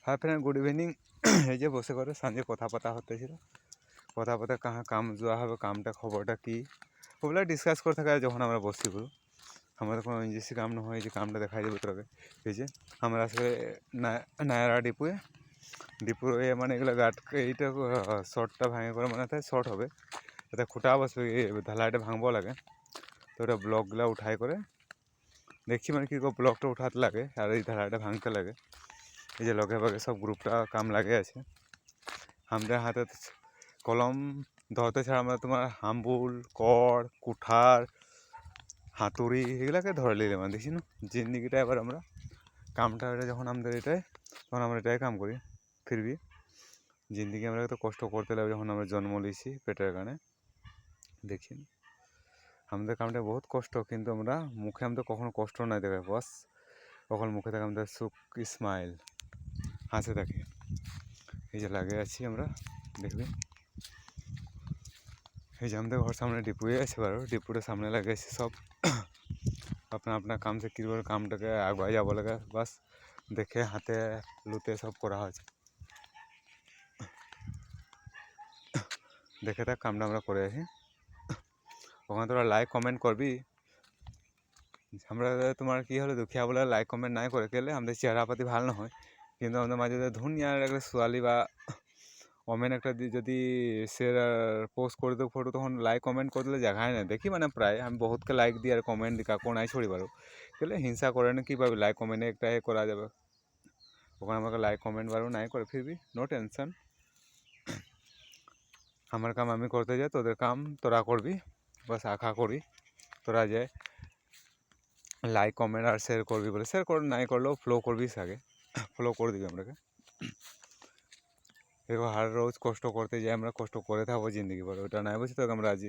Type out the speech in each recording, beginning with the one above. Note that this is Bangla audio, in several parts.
Hi friend, good evening. এই যে বসে করে সাঁজে কথা পাতা হতেছিল, কথা পাতা কাহা কাম যাওয়া হবে, কামটা খবরটা কী ওগুলো ডিসকাস করে থাকে। যখন আমরা বসি বলো আমাদের কোনো ইঞ্জিসি কাম না হয়, যে কামটা দেখা যাবে তোকে। এই যে আমরা আসলে নায়রা ডিপুর মানে এগুলো গাট এইটা শর্টটা ভাঙে করে মানে তাই শর্ট হবে, এটা খুঁটা বসবে, ঢালাইটা ভাঙবো লাগে। তো ওটা ব্লকগুলো উঠাই করে দেখছি মানে কী ব্লকটা উঠাতে লাগে আর এই ঢালাইটা ভাঙতে লাগে। এই যে লগে ভাগে সব গ্রুপটা কাম লাগে আছে। আমাদের হাতে কলম ধরতে ছাড়া আমরা তোমার হাম্বুল, কড়, কুঠার, হাতুড়ি এগুলাকে ধরে নিলাম দেখছি না জিন্দিগিটা। এবার আমরা কামটা যখন আমাদের এটাই, তখন আমরা এটাই কাম করি। ফিরবি জিন্দিগি আমরা তো কষ্ট করতে লাগবে, যখন আমরা জন্ম লিছি পেটের কানে। দেখি আমাদের কামটা বহুত কষ্ট, কিন্তু আমরা মুখে আমাদের কখনো কষ্ট নাই দেখে, বস কখন মুখে থাকে আমাদের সুখ স্মাইল হাসে থাকে। এই যে লাগে আছি আমরা, দেখবি এই যে আমাদের ঘর সামনে ডিপুয়ে আছে, বারো ডিপুটার সামনে লাগে আছে সব। अपना अपना काम से কীভাবে কামটাকে আগুয়াই যাব লাগে, বাস দেখে হাতে লুতে সব করা হয়েছে। দেখে থাক কামটা আমরা করে আসি। ওখানে তোরা লাইক কমেন্ট করবি। আমরা তোমার কী হলো দুঃখিয়া বলে লাইক কমেন্ট নাই করে গেলে আমাদের চেহারা পাতি ভালো না হয়, কিন্তু আমাদের মাঝে ধুনিয়ার একটা ছোৱালী বা ওমেন একটা যদি সে পোস্ট করে দেবো ফটো, তখন লাইক কমেন্ট করে দিলে জায়গায় না দেখি মানে প্রায় আমি বহুতকে লাইক দিই আর কমেন্ট দিই, কাকো নাই ছড়ি পারো গেলে হিংসা করে না কীভাবে লাইক কমেন্টে একটা করা যাবে। ওখানে আমাকে লাইক কমেন্ট বারো নাই করে ফিরবি, নো টেনশন। আমার কাম আমি করতে যাই, তোদের কাম তোরা করবি, বাস আশা করি তোরা যায় লাইক কমেন্ট আর শেয়ার করবি বলে। শেয়ার কর নাই করলেও ফলো করবিস, আগে ফলো করে দিবি আমরাকে। দেখো হার রোজ কষ্ট করতে যাই আমরা, কষ্ট করে থাকবো জিন্দগি বলে, ওটা নাই বুঝি তোকে আমরা আজ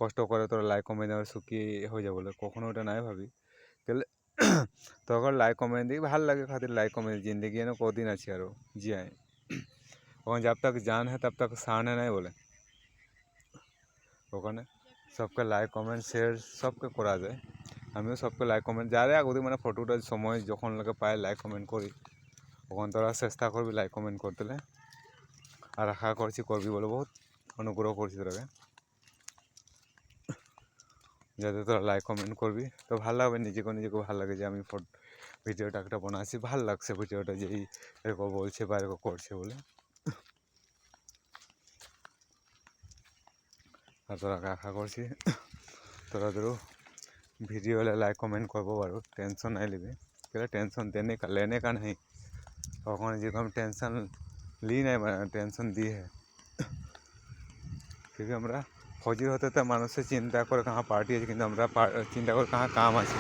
কষ্ট করে তোরা লাইক কমেন্ট দেওয়ার সুখী হয়ে যাবো বলে, কখনো ওটা নাই ভাবি গেলে। তখন লাইক কমেন্ট দিই ভাল লাগে খাतिर লাইক কমেন্ট, জিন্দগি এনে কদিন আছি আরও জিয়াই, ওখানে जब तक जान है तब तक शान है নাই বলে। ওখানে সবকে লাইক কমেন্ট শেয়ার সবকে করা যায়। আমিও সবকে লাইক কমেন্ট যারে আগে মানে ফটোটা সময় যখন লাগে পায় লাইক কমেন্ট করি। ওখানে তোরা চেষ্টা করবি লাইক কমেন্ট করতে, আর আশা করছি করবি বলে, বহুত অনুগ্রহ করছি তোরাকে যাতে তোরা লাইক কমেন্ট করবি। তো ভালো লাগবে, নিজেকে ভালো লাগে যে আমি ভিডিওটা একটা বানাচ্ছি, ভালো লাগছে ভিডিওটা যে এরকম বলছে বা এরকম করছে বলে। আর তোরাকে আশা করছি তোরাদেরও ভিডিও হলে লাইক কমেন্ট করবো বারো, টেনশন নাই লিবি কেলে, টেনশন लेने का नहीं। ওখানে যেরকম টেনশন লি নাই মানে টেনশন দিয়ে হ্যাঁ, क्योंकि আমরা ফৌজি হতে তো মানুষের চিন্তা করে কাহা পার্টি আছে, কিন্তু আমরা চিন্তা করে কাহা কাম আছে।